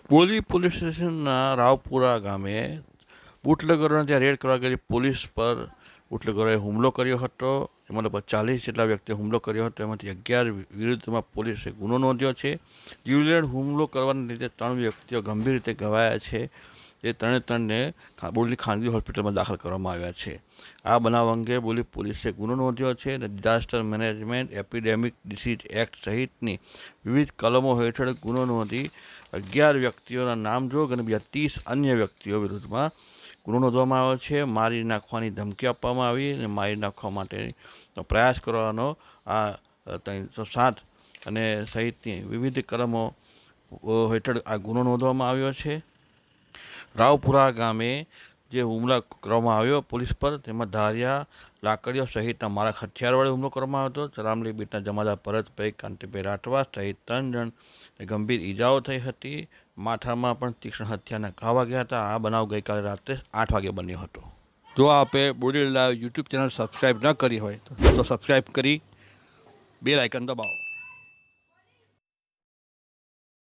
બોલી પોલીસ સ્ટેશનના રાવપુરા ગામે બુટલેગરોને ત્યાં રેડ કરવા ગયેલી પોલીસ પર બુટલેગરોએ હુમલો કર્યો હતો. એમાં લગભગ 40 જેટલા વ્યક્તિએ હુમલો કર્યો હતો. એમાંથી 11 વિરુદ્ધમાં પોલીસે ગુનો નોંધ્યો છે. જીવલેણ હુમલો કરવાને લીધે 3 વ્યક્તિઓ ગંભીર રીતે ઘવાયા છે. એ ત્રણને બોલી ખાનગી હોસ્પિટલમાં દાખલ કરવામાં આવ્યા છે. આ બનાવ અંગે બોલી પોલીસે ગુનો નોંધ્યો છે અને disaster management epidemic disease act સહિતની વિવિધ કલમો હેઠળ ગુનો નોંધી 11 વ્યક્તિઓના નામજોગ અને બીજા 30 અન્ય વ્યક્તિઓ વિરુદ્ધમાં ગુનો નોંધવામાં આવ્યો છે. મારી નાખવાની ધમકી આપવામાં આવી અને મારી નાખવા માટેનો પ્રયાસ કરવાનો આ 307 અને સહિતની વિવિધ કલમો હેઠળ આ ગુનો નોંધવામાં આવ્યો છે. રાવપુરા ગામે જે હુમલા કરવામાં આવ્યો પોલીસ પર, તેમાં ધારિયા, લાકડીઓ સહિતના મારક હથિયાર વડે હુમલો કરવામાં આવ્યો હતો. સલામલી બીટના જમાદાર ભરતભાઈ કાંતિભાઈ રાઠવા સહિત 3 જણને ગંભીર ઈજાઓ થઈ હતી. માથામાં પણ તીક્ષ્ણ હથિયારના ઘા વાગ્યા હતા. આ બનાવ ગઈકાલે રાત્રે 8 વાગે બન્યો હતો. જો આપે body live YouTube channel subscribe ન કરી હોય તો સબસ્ક્રાઈબ કરી બેલ આઇકન દબાવો.